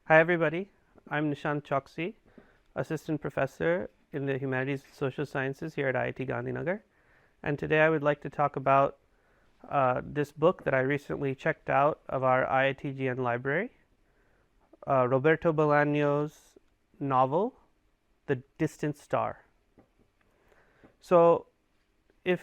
Hi everybody, I'm Nishaant Choksi, Assistant Professor in the Humanities and Social Sciences here at IIT Gandhinagar, and today I would like to talk about this book that I recently checked out of our IITGN library, Roberto Bolaño's novel, The Distant Star. So if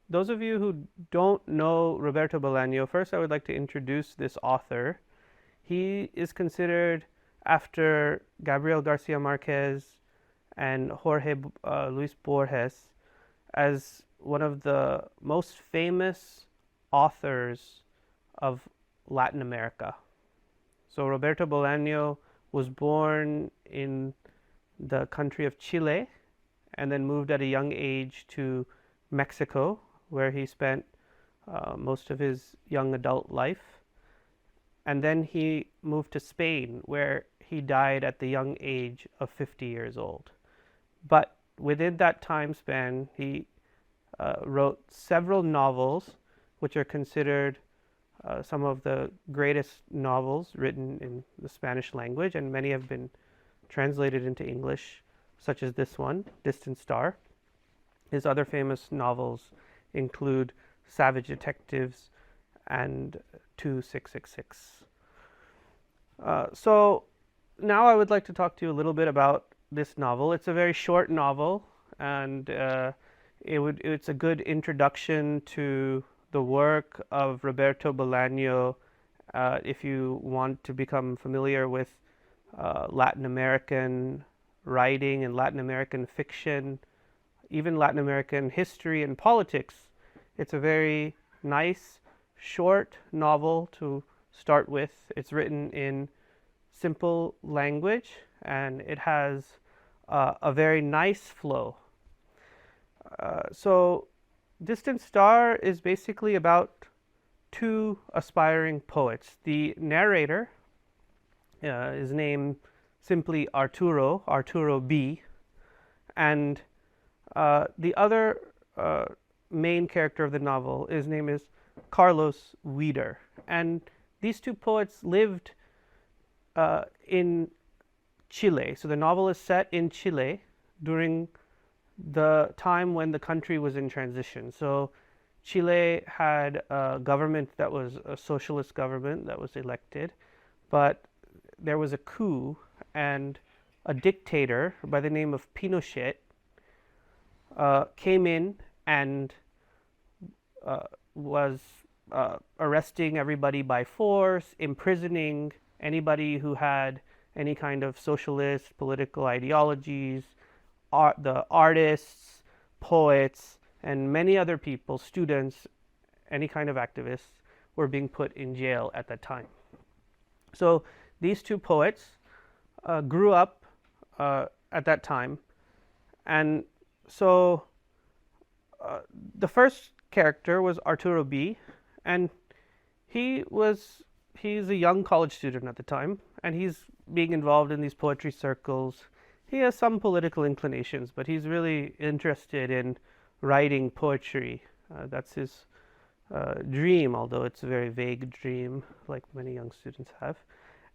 those of you who don't know Roberto Bolaño, first I would like to introduce this author. He is considered, after Gabriel Garcia Marquez and Jorge Luis Borges, as one of the most famous authors of Latin America. So Roberto Bolaño was born in the country of Chile and then moved at a young age to Mexico, where he spent most of his young adult life. And then he moved to Spain, where he died at the young age of 50 years old. But within that time span, he wrote several novels, which are considered some of the greatest novels written in the Spanish language, and many have been translated into English, such as this one, Distant Star. His other famous novels include Savage Detectives and 2666. So now I would like to talk to you a little bit about this novel. It's a very short novel, and it's a good introduction to the work of Roberto Bolaño if you want to become familiar with Latin American writing and Latin American fiction, even Latin American history and politics. It's a very nice, short novel to start with. It's written in simple language, and it has a very nice flow. So Distant Star is basically about two aspiring poets. The narrator is named simply Arturo B, and the other main character of the novel, his name is Carlos Wieder, and these two poets lived in Chile. So the novel is set in Chile during the time when the country was in transition. So Chile had a government that was a socialist government that was elected, but there was a coup, and a dictator by the name of Pinochet came in and was arresting everybody by force, imprisoning anybody who had any kind of socialist political ideologies, the artists, poets, and many other people, students, any kind of activists, were being put in jail at that time. So these two poets grew up at that time, and so the first character was Arturo B, and he's a young college student at the time, and he's being involved in these poetry circles. He has some political inclinations, but he's really interested in writing poetry. That's his dream, although it's a very vague dream, like many young students have.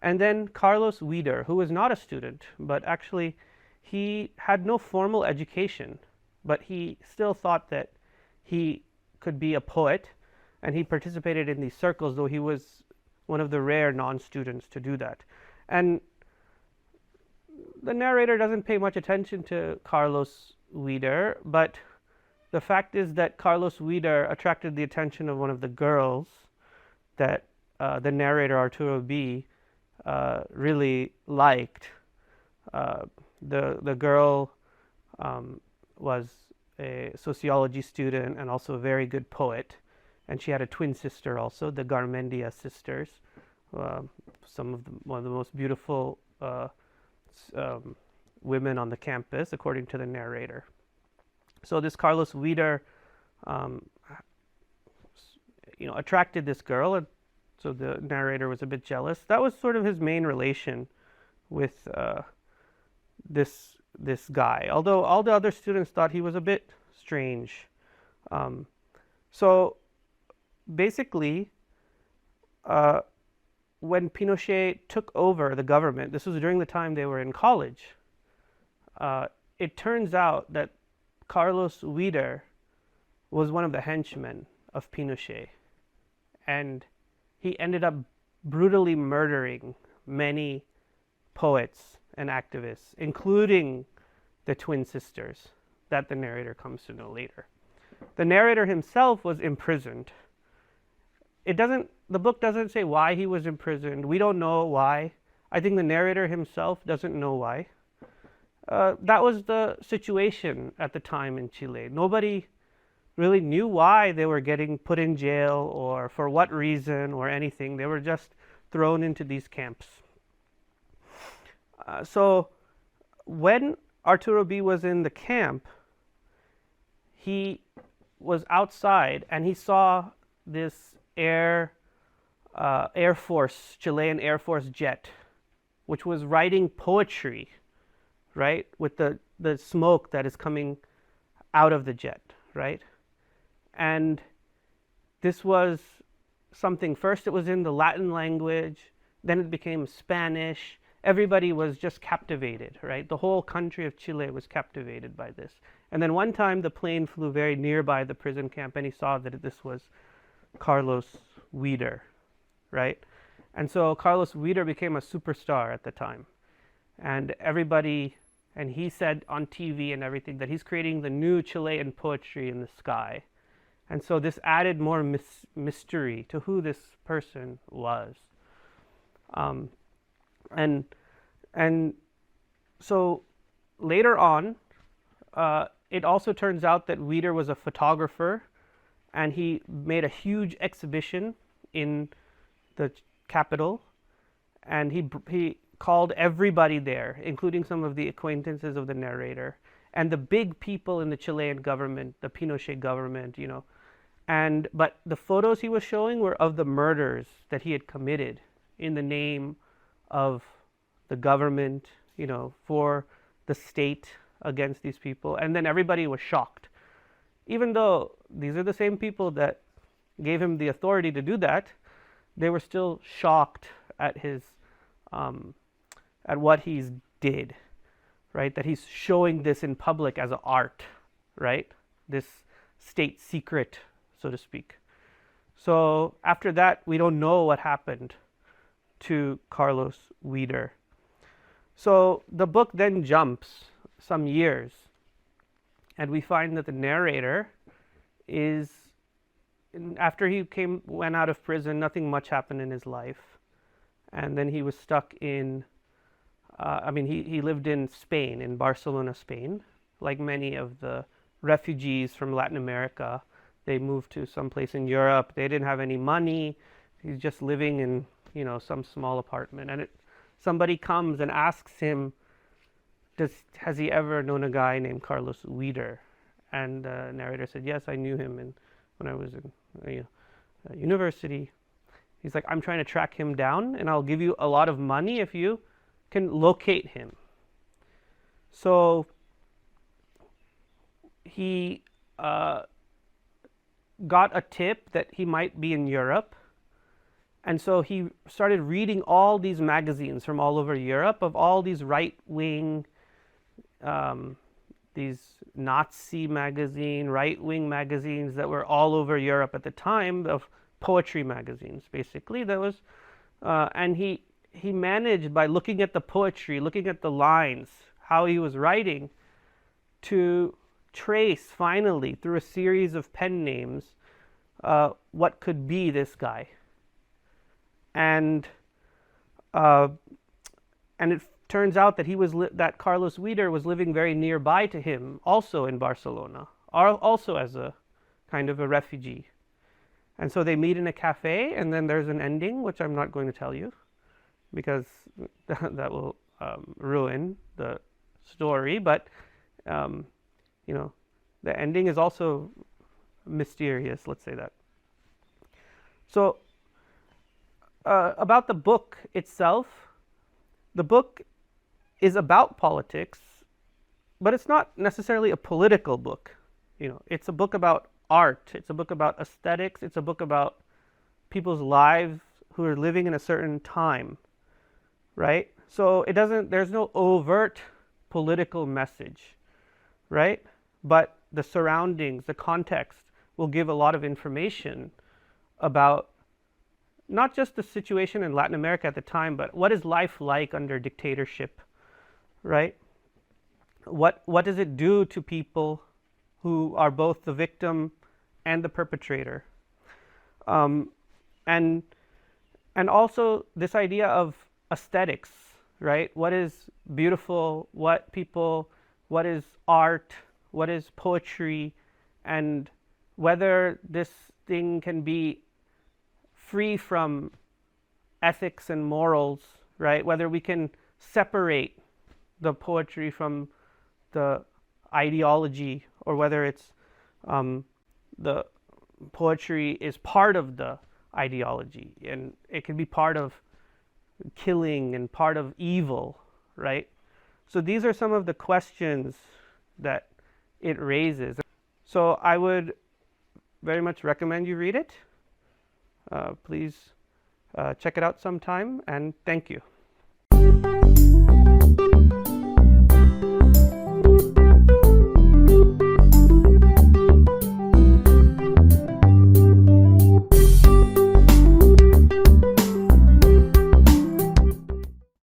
And then Carlos Wieder, who was not a student, but actually he had no formal education, but he still thought that he could be a poet, and he participated in these circles, though he was one of the rare non-students to do that. And the narrator doesn't pay much attention to Carlos Wieder, but the fact is that Carlos Wieder attracted the attention of one of the girls that the narrator, Arturo B, really liked. The girl was a sociology student and also a very good poet, and she had a twin sister also, the Garmendia sisters, one of the most beautiful women on the campus, according to the narrator. So this Carlos Wieder, attracted this girl, and so the narrator was a bit jealous. That was sort of his main relation with this guy, although all the other students thought he was a bit strange. So basically, when Pinochet took over the government, this was during the time they were in college, it turns out that Carlos Wider was one of the henchmen of Pinochet, and he ended up brutally murdering many poets and activists, including the twin sisters that the narrator comes to know later. The narrator himself was imprisoned. The book doesn't say why he was imprisoned. We don't know why. I think the narrator himself doesn't know why. That was the situation at the time in Chile. Nobody really knew why they were getting put in jail or for what reason or anything. They were just thrown into these camps. So when Arturo B was in the camp, he was outside and he saw this Chilean Air Force jet, which was writing poetry, right, with the smoke that is coming out of the jet, right? And this was something, first it was in the Latin language, then it became Spanish. Everybody was just captivated, right? The whole country of Chile was captivated by this. And then one time the plane flew very nearby the prison camp and he saw that this was Carlos Wider, right? And so Carlos Wider became a superstar at the time. And he said on TV and everything that he's creating the new Chilean poetry in the sky. And so this added more mystery to who this person was. And so later on, it also turns out that Wider was a photographer, and he made a huge exhibition in the capital, and he called everybody there, including some of the acquaintances of the narrator, and the big people in the Chilean government, the Pinochet government, you know. But the photos he was showing were of the murders that he had committed in the name of the government, you know, for the state against these people. And then everybody was shocked. Even though these are the same people that gave him the authority to do that, they were still shocked at his, at what he's did, right? That he's showing this in public as an art, right? This state secret, so to speak. So after that, we don't know what happened to Carlos Wider. So the book then jumps some years, and we find that the narrator is, after he went out of prison, nothing much happened in his life, and then he was stuck in, he lived in Spain, in Barcelona, Spain, like many of the refugees from Latin America. They moved to some place in Europe. They didn't have any money. He's just living in, you know, some small apartment, and somebody comes and asks him, has he ever known a guy named Carlos Wider? And the narrator said, yes, I knew him when I was in university. He's like, I'm trying to track him down, and I'll give you a lot of money if you can locate him. So he got a tip that he might be in Europe. And so he started reading all these magazines from all over Europe of all these right-wing, these Nazi magazine, right-wing magazines that were all over Europe at the time, of poetry magazines, basically. That was, and he managed, by looking at the poetry, looking at the lines, how he was writing, to trace finally through a series of pen names what could be this guy. And it turns out that that Carlos Wider was living very nearby to him, also in Barcelona, also as a kind of a refugee. And so they meet in a cafe, and then there's an ending, which I'm not going to tell you, because that will ruin the story. But you know, the ending is also mysterious. Let's say that. So. About the book itself, the book is about politics, but it's not necessarily a political book. You know, it's a book about art. It's a book about aesthetics. It's a book about people's lives who are living in a certain time, right? So it doesn't, there's no overt political message, right? But the surroundings, the context will give a lot of information about not just the situation in Latin America at the time, but what is life like under dictatorship, right? What does it do to people who are both the victim and the perpetrator? And also this idea of aesthetics, right? What is beautiful, what is art, what is poetry, and whether this thing can be free from ethics and morals, right? Whether we can separate the poetry from the ideology, or whether it's the poetry is part of the ideology, and it can be part of killing and part of evil, right? So these are some of the questions that it raises. So I would very much recommend you read it. Please check it out sometime, and thank you.